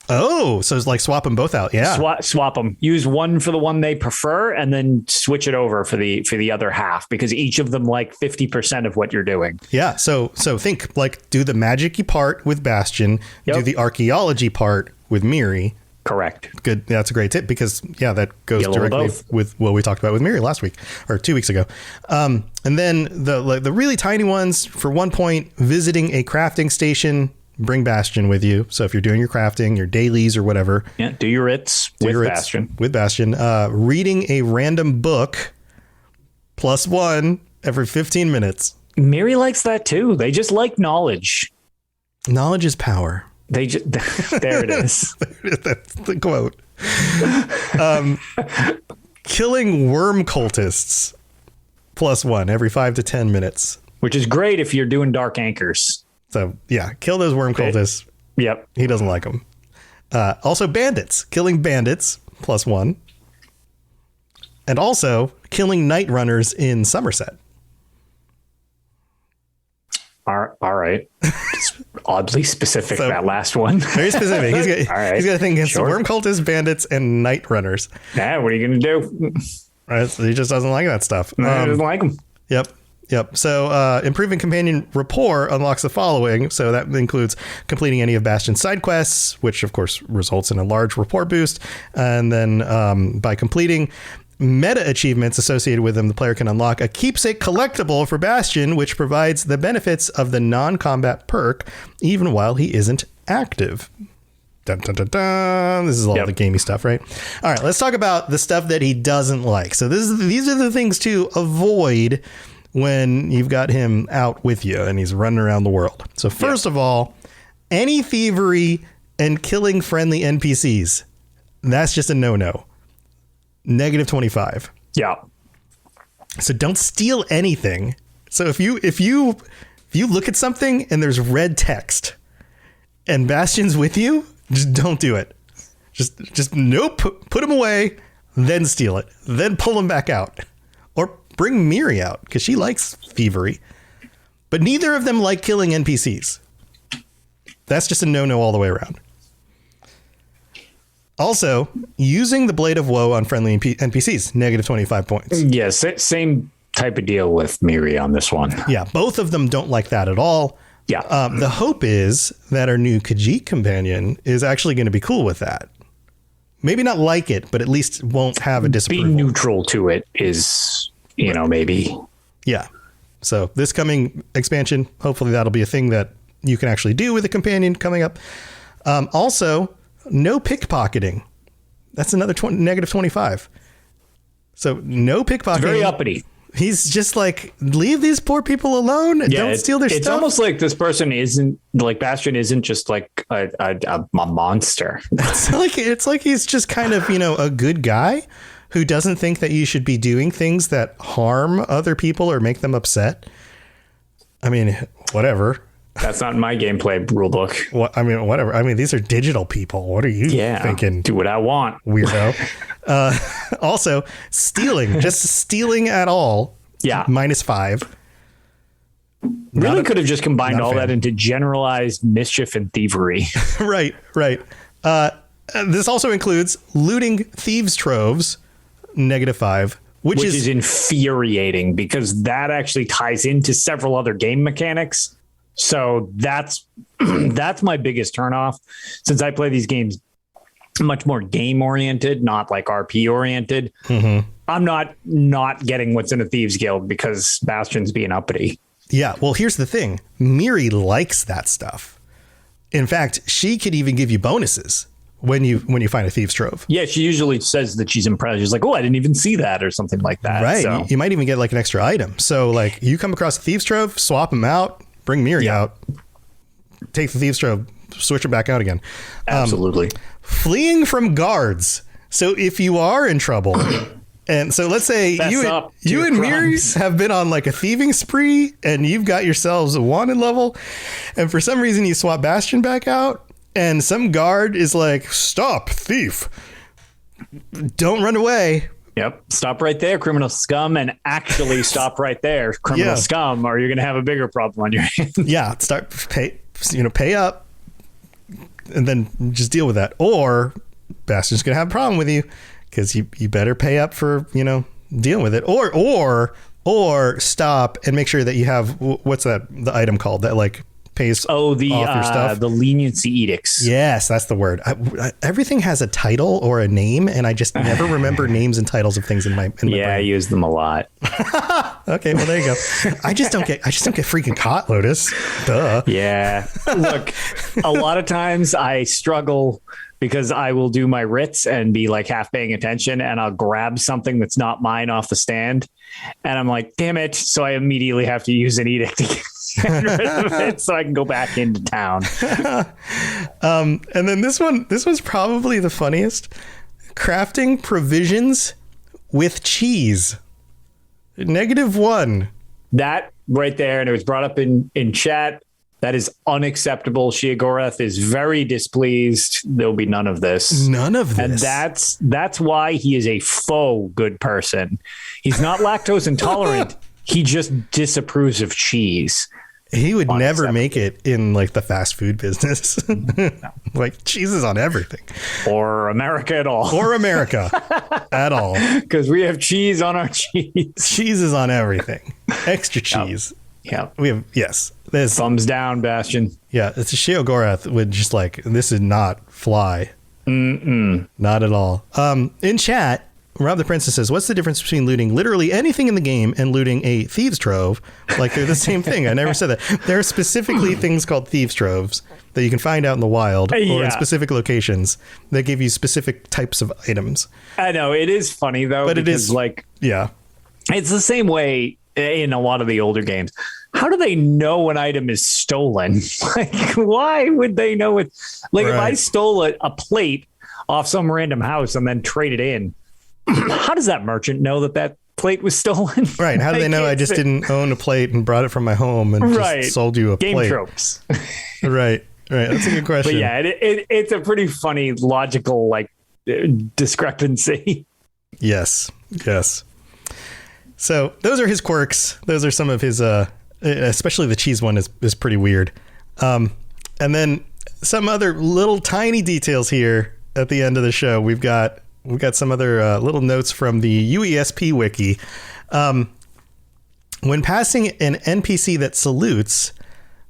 Oh, so it's like swap them both out. Yeah. Swap them. Use one for the one they prefer and then switch it over for the other half, because each of them like 50% of what you're doing. Yeah. So think like do the magic-y part with Bastion, do the archaeology part with Mirri. Correct. Good. That's a great tip, because that goes directly with what we talked about with Mirri last week or 2 weeks ago. And then the really tiny ones, for 1 point, visiting a crafting station, bring Bastion with you. So if you're doing your crafting, your dailies or whatever. Yeah. Do your writs with Bastion. With Bastion. Reading a random book +1 every 15 minutes. Mirri likes that too. They just like knowledge. Knowledge is power. There it is. That's the quote. Killing worm cultists +1 every 5 to 10 minutes. Which is great if you're doing dark anchors. So yeah, kill those worm cultists. Yep. He doesn't like them. Also bandits. Killing bandits +1. And also killing night runners in Somerset. All right. It's oddly specific, that last one. Very specific. He's got to think against worm cultists, bandits, and night runners. Yeah, what are you going to do? Right, so he just doesn't like that stuff. No, he doesn't like them. Yep. So improving companion rapport unlocks the following. So that includes completing any of Bastion's side quests, which of course results in a large rapport boost. And then by completing meta achievements associated with them, the player can unlock a keepsake collectible for Bastion, which provides the benefits of the non-combat perk even while he isn't active. Dun, dun, dun, dun. This is all the gamey stuff, right? All right, let's talk about the stuff that he doesn't like. So these are the things to avoid when you've got him out with you and he's running around the world. So first of all, any thievery and killing friendly NPCs, that's just a no-no. -25. Yeah. So don't steal anything. So if you look at something and there's red text and Bastian's with you, just don't do it. Just nope. Put him away, then steal it, then pull him back out, or bring Mirri out because she likes thievery. But neither of them like killing NPCs. That's just a no-no all the way around. Also, using the Blade of Woe on friendly NPCs, -25 points. Yes, same type of deal with Mirri on this one. Yeah, both of them don't like that at all. Yeah. The hope is that our new Khajiit companion is actually going to be cool with that. Maybe not like it, but at least won't have a disapproval. Being neutral to it is, maybe. Yeah. So this coming expansion, hopefully that'll be a thing that you can actually do with a companion coming up. Also, no pickpocketing. That's another -25. So no pickpocketing. It's very uppity. He's just like, leave these poor people alone. Yeah, don't steal their stuff. It's almost like this person isn't like Bastian isn't just like a monster. It's like he's just kind of, a good guy who doesn't think that you should be doing things that harm other people or make them upset. I mean, whatever. That's not in my gameplay rulebook. Whatever. I mean, these are digital people. What are you thinking? Do what I want. Weirdo. Also, stealing. Just stealing at all. Yeah. -5. Really could have just combined all that into generalized mischief and thievery. Right. This also includes looting thieves' troves, -5. Which is infuriating because that actually ties into several other game mechanics. So that's my biggest turnoff, since I play these games much more game oriented, not like RP oriented. Mm-hmm. I'm not getting what's in a Thieves Guild because Bastian's being uppity. Yeah. Well, here's the thing. Mirri likes that stuff. In fact, she could even give you bonuses when you find a Thieves Trove. Yeah. She usually says that she's impressed. She's like, oh, I didn't even see that or something like that. Right. So. You might even get like an extra item. So like you come across a Thieves Trove, swap them out, bring Mirri out, take the Thieves Trove, switch it back out again. Absolutely. Fleeing from guards. So if you are in trouble, and so let's say you and Mirri have been on like a thieving spree and you've got yourselves a wanted level, and for some reason you swap Bastian back out and some guard is like, stop, thief. Don't run away. Yep. Stop right there, criminal scum, and actually stop right there, criminal scum, or you're going to have a bigger problem on your hands. Yeah. Pay up and then just deal with that. Or Bastian's going to have a problem with you because you better pay up for, dealing with it. Or stop and make sure that you have, what's the item called that like pays off your stuff? The leniency edicts. Yes, that's the word. Everything has a title or a name, and I just never remember names and titles of things in my brain. I use them a lot. Okay, well there you go. I just don't get freaking caught, Lotus. Duh. Yeah. Look, a lot of times I struggle because I will do my writs and be like half paying attention, and I'll grab something that's not mine off the stand, and I'm like, damn it. So I immediately have to use an edict to get rid of it so I can go back into town. And then this one's probably the funniest. Crafting provisions with cheese. -1. That right there, and it was brought up in chat. That is unacceptable. Sheogorath is very displeased. There'll be none of this. None of this. And that's why he is a faux good person. He's not lactose intolerant. He just disapproves of cheese. He would never make it in like the fast food business. No. Like cheese is on everything. Or America at all. Or America at all. Because we have cheese on our cheese. Cheese is on everything. Extra cheese. Yeah. We have, yes. There's thumbs down, Bastian. Yeah. It's a Sheogorath would just like, this is not fly. Mm-mm. Not at all. In chat, Rob the Princess says, what's the difference between looting literally anything in the game and looting a thieves trove? Like, they're the same thing. I never said that. There are specifically things called thieves troves that you can find out in the wild or in specific locations that give you specific types of items. I know. It is funny, though. But it is like... Yeah. It's the same way in a lot of the older games. How do they know an item is stolen? Like, why would they know it? Like, if I stole a plate off some random house and then trade it in, how does that merchant know that plate was stolen? Right. How do they know I just didn't own a plate and brought it from my home and just sold you a game plate? Game tropes. Right. That's a good question. But yeah, it's a pretty funny, logical, like, discrepancy. Yes. So those are his quirks. Those are some of his, especially the cheese one is pretty weird. And then some other little tiny details here at the end of the show. We've got some other little notes from the UESP wiki. When passing an NPC that salutes,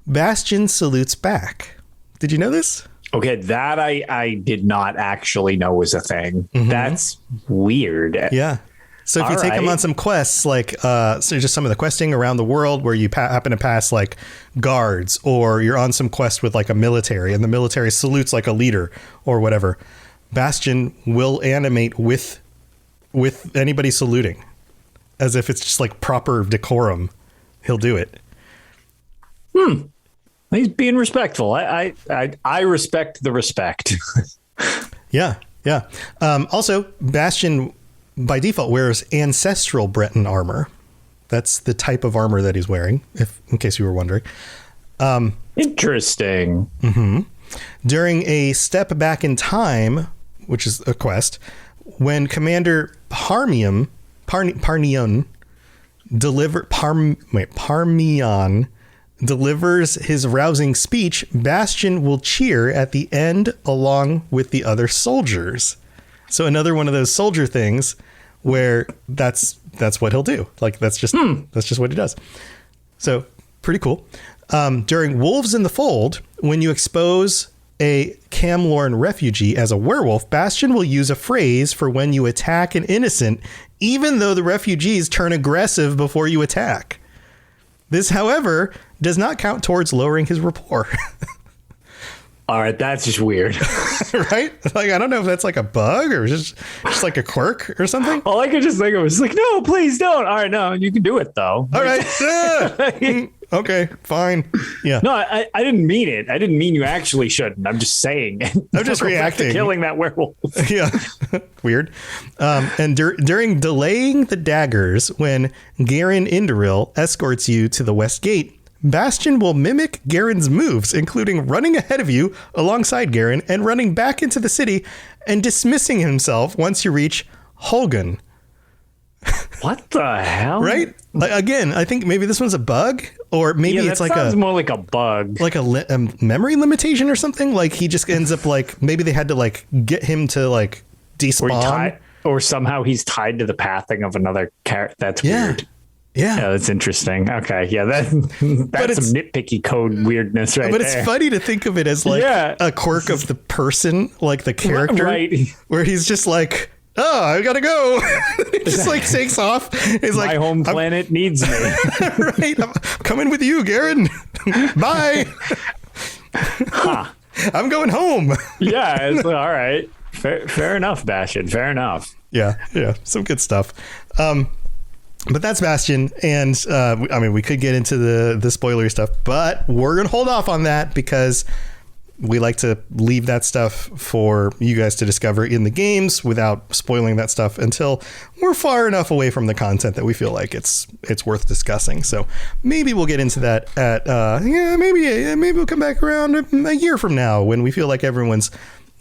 Bastian salutes back. Did you know this? Okay, that I did not actually know was a thing. Mm-hmm. That's weird. Yeah. So if you take him on some quests, like so just some of the questing around the world where you happen to pass like guards, or you're on some quest with like a military and the military salutes like a leader or whatever, Bastian will animate with anybody saluting as if it's just like proper decorum. He'll do it. He's being respectful. I respect the respect. Yeah. Also, Bastian by default wears ancestral Breton armor. That's the type of armor that he's wearing, in case you were wondering. Interesting. Mm-hmm. During a step back in time, which is a quest, when Commander Parmion delivers his rousing speech, Bastian will cheer at the end along with the other soldiers. So another one of those soldier things where that's what he'll do. Like that's just what he does. So pretty cool. During Wolves in the Fold, when you expose a Camlorn refugee as a werewolf, Bastian will use a phrase for when you attack an innocent, even though the refugees turn aggressive before you attack. This, however, does not count towards lowering his rapport. All right, that's just weird. Right? Like, I don't know if that's like a bug or just like a quirk or something. All I could just think of was like, no, please don't. All right, no, you can do it though. All right. Okay, fine. Yeah. No, I didn't mean it. I didn't mean you actually shouldn't. I'm just saying. I'm just reacting. Killing that werewolf. Yeah. Weird. And during delaying the daggers, when Garen Indoril escorts you to the West Gate, Bastian will mimic Garen's moves, including running ahead of you alongside Garen and running back into the city and dismissing himself once you reach Holgun. What the hell? Right? Like, again, I think maybe this one's a bug, or maybe it's like more like a bug, like a memory limitation or something. Like he just ends up like, maybe they had to like get him to like despawn, or somehow he's tied to the pathing of another character. That's weird. Yeah, that's interesting. Okay, yeah, that's some nitpicky code weirdness, right? But it's funny to think of it as like a quirk of the person, like the character, right? Where he's just like, oh, I gotta go. He just like takes off. He's like, my home planet needs me. Right, I'm coming with you, Garen. Bye. I'm going home. Yeah, it's like, all right. Fair enough, Bastian. Fair enough. Yeah, some good stuff. But that's Bastian, and I mean, we could get into the spoilery stuff, but we're gonna hold off on that because we like to leave that stuff for you guys to discover in the games without spoiling that stuff until we're far enough away from the content that we feel like it's worth discussing. So maybe we'll get into that at maybe we'll come back around a year from now when we feel like everyone's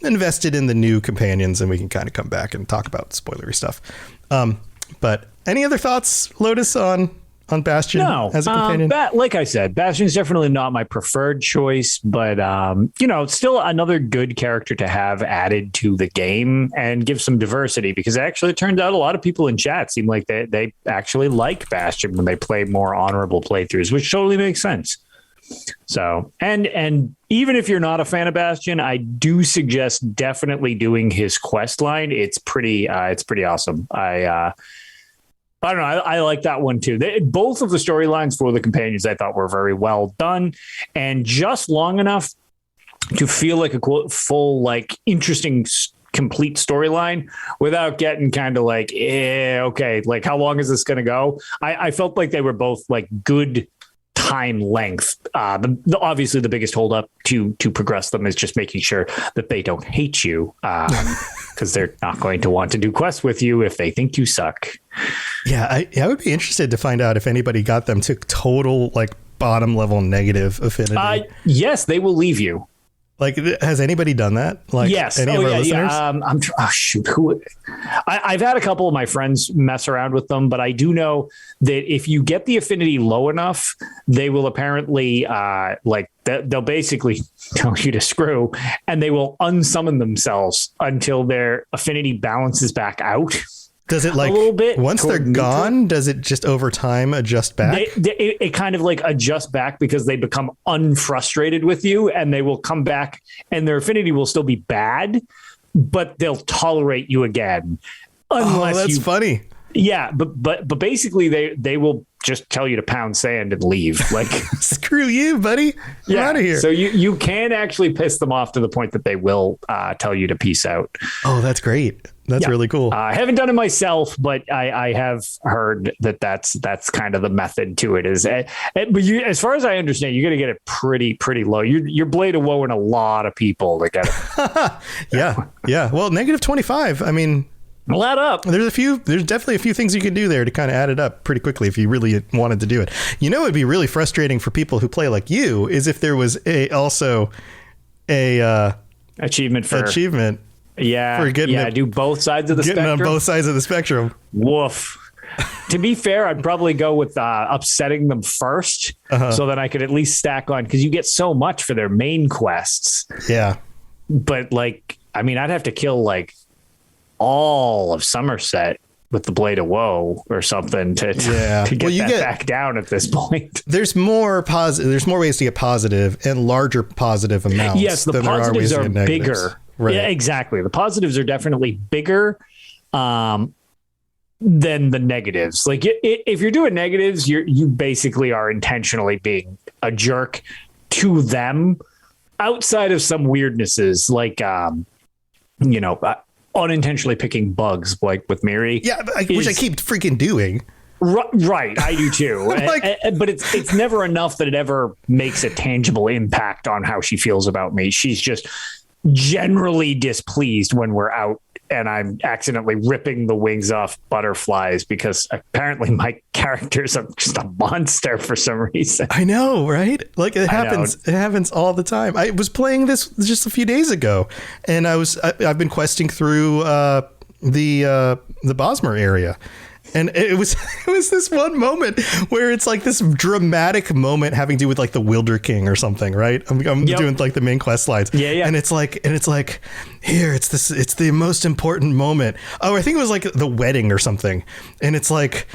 invested in the new companions and we can kind of come back and talk about spoilery stuff. But any other thoughts, Lotus, on Bastian as a companion? Like I said, Bastian's definitely not my preferred choice, but still another good character to have added to the game and give some diversity, because actually it turned out a lot of people in chat seem like they actually like Bastian when they play more honorable playthroughs, which totally makes sense. So, and even if you're not a fan of Bastian, I do suggest definitely doing his quest line. It's pretty awesome. I don't know. I like that one too. Both of the storylines for the companions I thought were very well done and just long enough to feel like a full, like interesting, complete storyline without getting kind of like, okay, like how long is this going to go? I felt like they were both like good time length. Obviously the biggest holdup to progress them is just making sure that they don't hate you, because they're not going to want to do quests with you if they think you suck. Yeah, I would be interested to find out if anybody got them to total like bottom level negative affinity. Yes, they will leave you. Like, has anybody done that? Like, yes. Any of our listeners? I've had a couple of my friends mess around with them, but I do know that if you get the affinity low enough, they will apparently they'll basically tell you to screw, and they will unsummon themselves until their affinity balances back out. Does it like a little bit once they're gone? Does it just over time adjust back? It kind of like adjusts back because they become unfrustrated with you, and they will come back, and their affinity will still be bad, but they'll tolerate you again. Unless that's funny. Yeah, but basically they will just tell you to pound sand and leave. Like screw you, buddy. Get out of here. So you can actually piss them off to the point that they will tell you to peace out. Oh, that's great. That's really cool. I haven't done it myself, but I have heard that's kind of the method to it. But as far as I understand, you got to get it pretty low. You're blade of woe in a lot of people to get it. Yeah. Well, -25. I mean, let up. There's definitely a few things you can do there to kind of add it up pretty quickly if you really wanted to do it. You know, it'd be really frustrating for people who play like you is if there was also a achievement. Yeah, do both sides of the spectrum. Getting on both sides of the spectrum. Woof. To be fair, I'd probably go with upsetting them first, so that I could at least stack on, because you get so much for their main quests. Yeah. But like, I mean, I'd have to kill like all of Somerset with the Blade of Woe or something to get back down at this point. There's more ways to get positive and larger positive amounts. Yes, the positives are bigger. Right. Yeah, exactly. The positives are definitely bigger than the negatives. Like if you're doing negatives, you basically are intentionally being a jerk to them, outside of some weirdnesses like unintentionally picking bugs like with Mirri. Yeah, which I keep freaking doing. Right, I do too. But it's never enough that it ever makes a tangible impact on how she feels about me. She's just generally displeased when we're out and I'm accidentally ripping the wings off butterflies, because apparently my character's just a monster for some reason. I know, right? Like it happens. It happens all the time. I was playing this just a few days ago, and I've been questing through the Bosmer area. And it was this one moment where it's like this dramatic moment having to do with like the Wilder King or something, right? I'm doing like the main quest lines. Yeah. And it's like here, it's the most important moment. Oh, I think it was like the wedding or something. And it's like,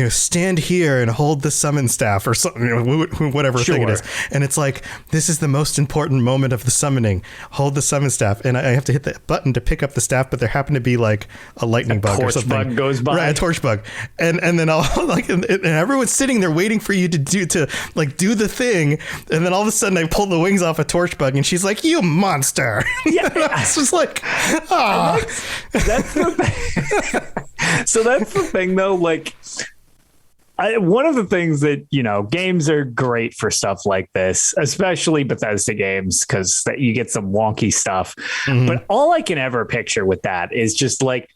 stand here and hold the summon staff or something, whatever thing it is. And it's like, this is the most important moment of the summoning. Hold the summon staff. And I have to hit the button to pick up the staff, but there happened to be like a lightning bug or something. Bug goes by. Right, a torch bug. And then I'll like, and everyone's sitting there waiting for you to do the thing. And then all of a sudden I pull the wings off a torch bug and she's like, you monster. Yeah. It's just like, that's the thing. So that's the thing though. Like one of the things that, games are great for stuff like this, especially Bethesda games, because you get some wonky stuff. Mm-hmm. But all I can ever picture with that is just like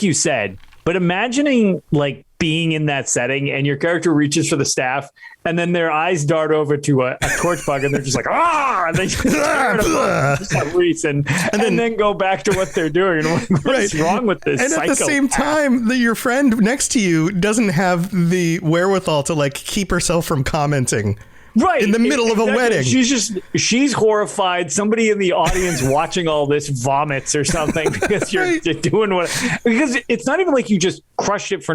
you said, but imagining like being in that setting and your character reaches for the staff and then their eyes dart over to a torch bug and they're just like, and they just tear it apart for some reason and then go back to what they're doing. And what's wrong with this? And at the same time, your friend next to you doesn't have the wherewithal to like keep herself from commenting right in the middle of a wedding. She's horrified. Somebody in the audience watching all this vomits or something because you're doing because it's not even like you just crushed it for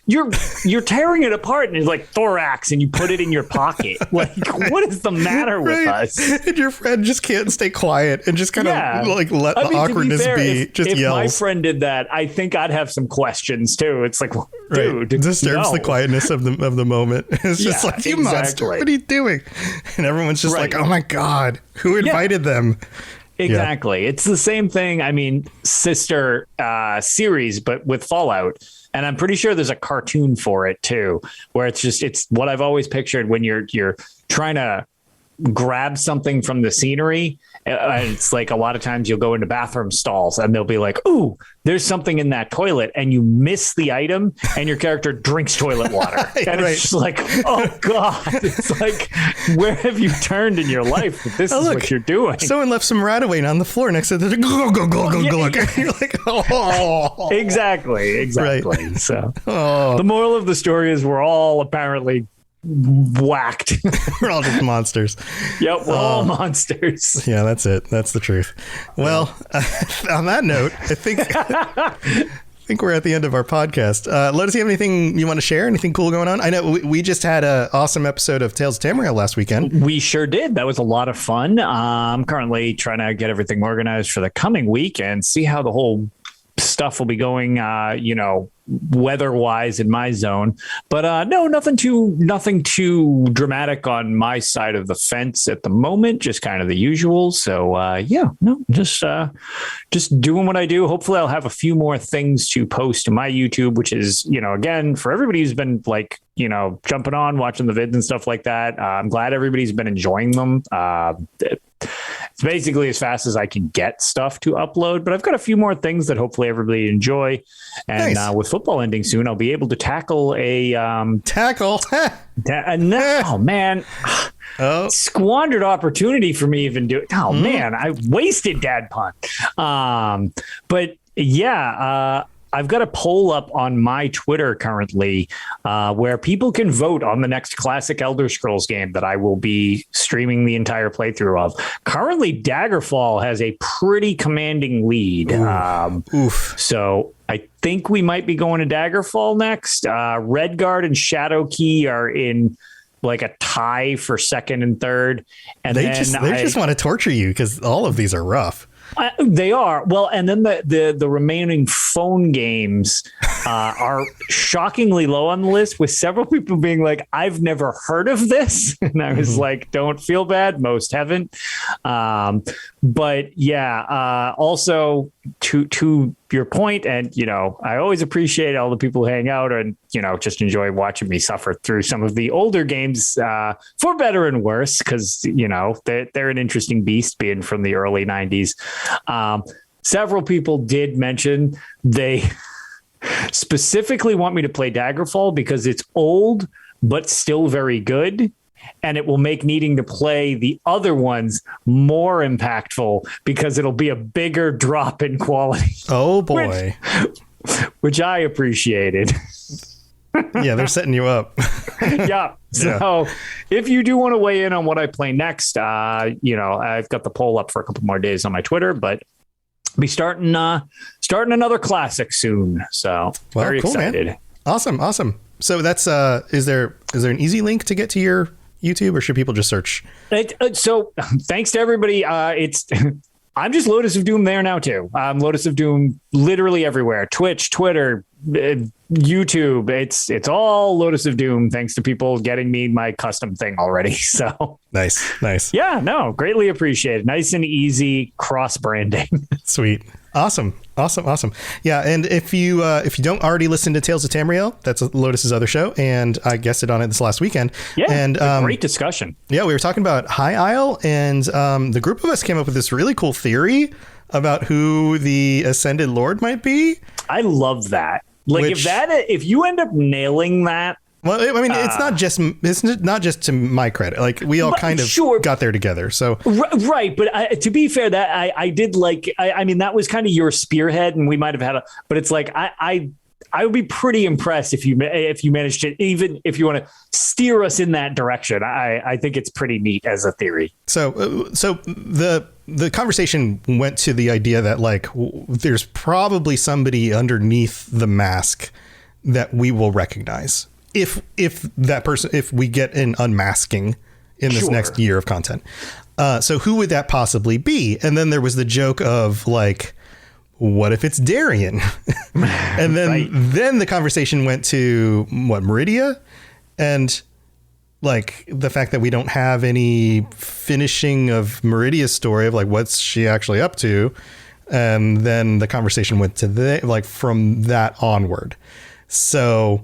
you're tearing it apart and it's like thorax and you put it in your pocket. Like, what is the matter with us? And your friend just can't stay quiet and just kind of let the awkwardness be. Just if yells. My friend did that, I think I'd have some questions too. It's like, dude, it disturbs the quietness of the moment. It's just like, you monster, what are you doing? And everyone's just like, oh my God, who invited them? Exactly. It's the same thing. I mean, sister series, but with Fallout. And I'm pretty sure there's a cartoon for it too, where it's what I've always pictured when you're trying to grab something from the scenery. It's like a lot of times you'll go into bathroom stalls and they'll be like, ooh, there's something in that toilet, and you miss the item and your character drinks toilet water. And it's just like, oh God, it's like, where have you turned in your life that this is what you're doing? Someone left some Radaway on the floor next to the and you're like, oh. Exactly. Right. So the moral of the story is we're all apparently whacked. We're all just monsters. Yep, we're all monsters. Yeah, that's it. That's the truth. Well, on that note, I think we're at the end of our podcast. Lotus, do you have anything you want to share? Anything cool going on? I know we just had an awesome episode of Tales of Tamriel last weekend. We sure did. That was a lot of fun. I'm currently trying to get everything organized for the coming week and see how the whole stuff will be going, weather-wise in my zone. But no, nothing too dramatic on my side of the fence at the moment. Just kind of the usual. So just doing what I do. Hopefully, I'll have a few more things to post to my YouTube, which is, again, for everybody who's been jumping on, watching the vids and stuff like that. I'm glad everybody's been enjoying them. It's basically as fast as I can get stuff to upload, but I've got a few more things that hopefully everybody enjoy. And nice. With football ending soon, I'll be able to tackle a no, man. Squandered opportunity for me even do. Oh man, I wasted dad pun. But yeah, I've got a poll up on my Twitter currently where people can vote on the next classic Elder Scrolls game that I will be streaming the entire playthrough of. Currently, Daggerfall has a pretty commanding lead. So I think we might be going to Daggerfall next. Redguard and Shadowkey are in like a tie for second and third. And they just want to torture you because all of these are rough. They are. Well, and then the remaining phone games are shockingly low on the list, with several people being like, I've never heard of this. And I was like, don't feel bad. Most haven't. But yeah, also to your point, and, I always appreciate all the people who hang out and, just enjoy watching me suffer through some of the older games for better and worse, because, they're an interesting beast being from the early 90s. Several people did mention they specifically want me to play Daggerfall because it's old, but still very good. And it will make needing to play the other ones more impactful because it'll be a bigger drop in quality. Oh, boy. Which I appreciated. Yeah, they're setting you up. Yeah. So if you do want to weigh in on what I play next, I've got the poll up for a couple more days on my Twitter, but I'll be starting another classic soon. So very excited. Man. Awesome. So that's is there an easy link to get to your YouTube, or should people just search? So thanks to everybody. I'm just Lotus of Doom there now too. Lotus of Doom literally everywhere. Twitch, Twitter, YouTube. It's all Lotus of Doom. Thanks to people getting me my custom thing already. So nice. Yeah, no, greatly appreciated. Nice and easy cross branding. Sweet. Awesome. Yeah, and if you don't already listen to Tales of Tamriel, that's Lotus's other show, and I guested on it this last weekend. Yeah, and great discussion. Yeah, we were talking about High Isle, and the group of us came up with this really cool theory about who the Ascended Lord might be. I love that. Like, if you end up nailing that. Well, I mean, it's not just to my credit. Like, we all kind of got there together. So right, but to be fair, that I did like. I mean, that was kind of your spearhead, and we might have had but it's like I I would be pretty impressed if you managed to, even if you want to steer us in that direction. I think it's pretty neat as a theory. So the conversation went to the idea that like there's probably somebody underneath the mask that we will recognize if we get an unmasking in this next year of content. So who would that possibly be? And then there was the joke of like, what if it's Darian? And then then the conversation went to Meridia, and like the fact that we don't have any finishing of Meridia's story of like what's she actually up to, and then the conversation went to from that onward. So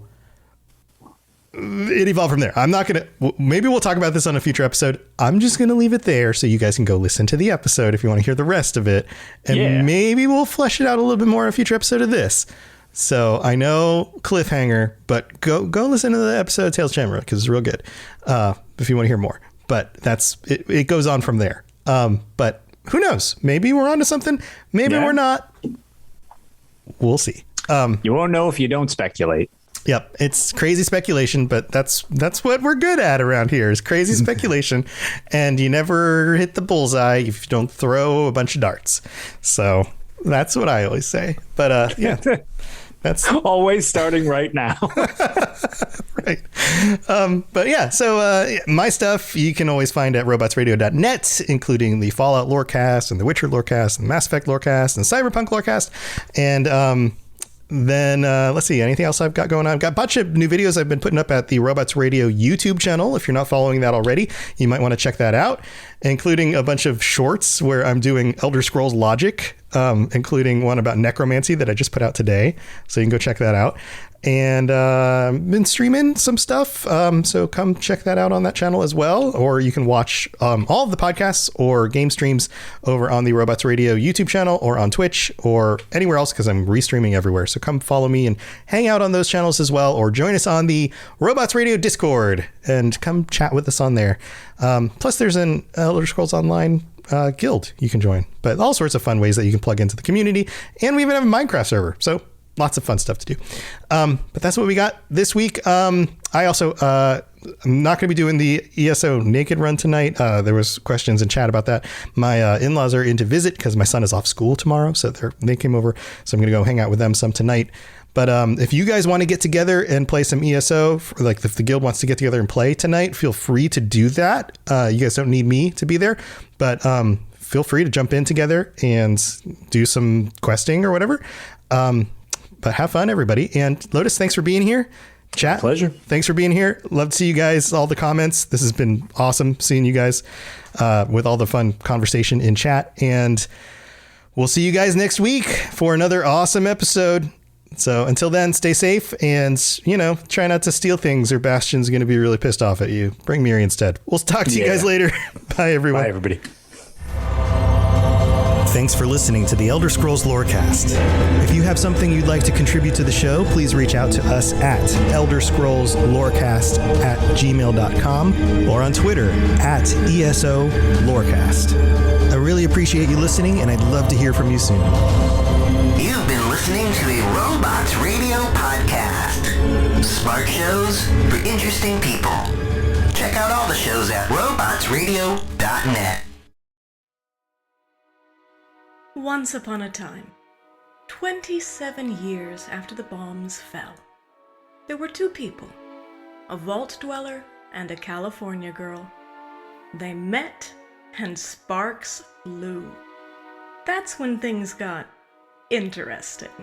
it evolved from there. I'm not going to, maybe we'll talk about this on a future episode. I'm just going to leave it there so you guys can go listen to the episode if you want to hear the rest of it. And maybe we'll flesh it out a little bit more in a future episode of this. So I know cliffhanger, but go listen to the episode of Tales of Shamrock because it's real good if you want to hear more. But it goes on from there. But who knows? Maybe we're onto something. Maybe we're not. We'll see. You won't know if you don't speculate. Yep, it's crazy speculation, but that's what we're good at around here is crazy speculation, and you never hit the bullseye if you don't throw a bunch of darts. So that's what I always say. But that's always starting right now. Right. But yeah, so my stuff you can always find at robotsradio.net, including the Fallout Lorecast and the Witcher Lorecast and Mass Effect Lorecast and Cyberpunk Lorecast. And then let's see, anything else I've got going on? I've got a bunch of new videos I've been putting up at the Robots Radio YouTube channel. If you're not following that already, you might want to check that out, including a bunch of shorts where I'm doing Elder Scrolls logic, including one about necromancy that I just put out today. So you can go check that out. And been streaming some stuff. So come check that out on that channel as well. Or you can watch all of the podcasts or game streams over on the Robots Radio YouTube channel or on Twitch or anywhere else because I'm restreaming everywhere. So come follow me and hang out on those channels as well. Or join us on the Robots Radio Discord and come chat with us on there. Plus there's an Elder Scrolls Online guild you can join. But all sorts of fun ways that you can plug into the community. And we even have a Minecraft server. So lots of fun stuff to do. But that's what we got this week. I also, I'm not going to be doing the ESO naked run tonight. There was questions in chat about that. My in-laws are in to visit because my son is off school tomorrow. So they came over. So I'm going to go hang out with them some tonight. But if you guys want to get together and play some ESO, like if the guild wants to get together and play tonight, feel free to do that. You guys don't need me to be there, but feel free to jump in together and do some questing or whatever. But have fun, everybody. And Lotus, thanks for being here. Chat. Pleasure. Thanks for being here. Love to see you guys, all the comments. This has been awesome seeing you guys with all the fun conversation in chat. And we'll see you guys next week for another awesome episode. So until then, stay safe and, try not to steal things or Bastian's going to be really pissed off at you. Bring Mirri instead. We'll talk to you guys later. Bye, everyone. Bye, everybody. Thanks for listening to the Elder Scrolls Lorecast. If you have something you'd like to contribute to the show, please reach out to us at elderscrollslorecast@gmail.com or on Twitter at ESO Lorecast. I really appreciate you listening, and I'd love to hear from you soon. You've been listening to a Robots Radio podcast. Smart shows for interesting people. Check out all the shows at robotsradio.net. Once upon a time, 27 years after the bombs fell, there were two people, a vault dweller and a California girl. They met and sparks flew. That's when things got interesting.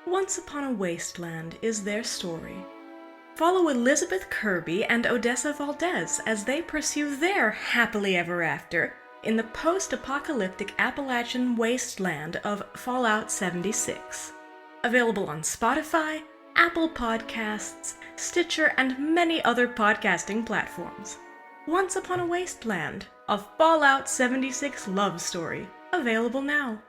Once Upon a Wasteland is their story. Follow Elizabeth Kirby and Odessa Valdez as they pursue their happily ever after in the post-apocalyptic Appalachian wasteland of Fallout 76. Available on Spotify, Apple Podcasts, Stitcher, and many other podcasting platforms. Once Upon a Wasteland, a Fallout 76 love story. Available now.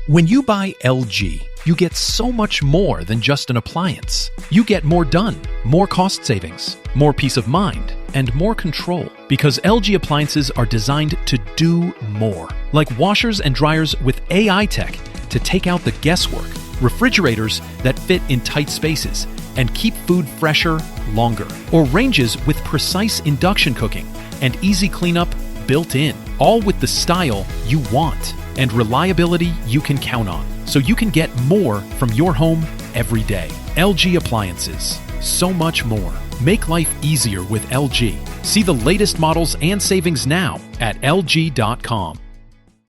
When you buy LG, you get so much more than just an appliance. You get more done, more cost savings, more peace of mind, and more control. Because LG appliances are designed to do more. Like washers and dryers with AI tech to take out the guesswork, refrigerators that fit in tight spaces and keep food fresher longer, or ranges with precise induction cooking and easy cleanup built in, all with the style you want and reliability you can count on, so you can get more from your home every day. LG appliances, so much more. Make life easier with LG. See the latest models and savings now at LG.com.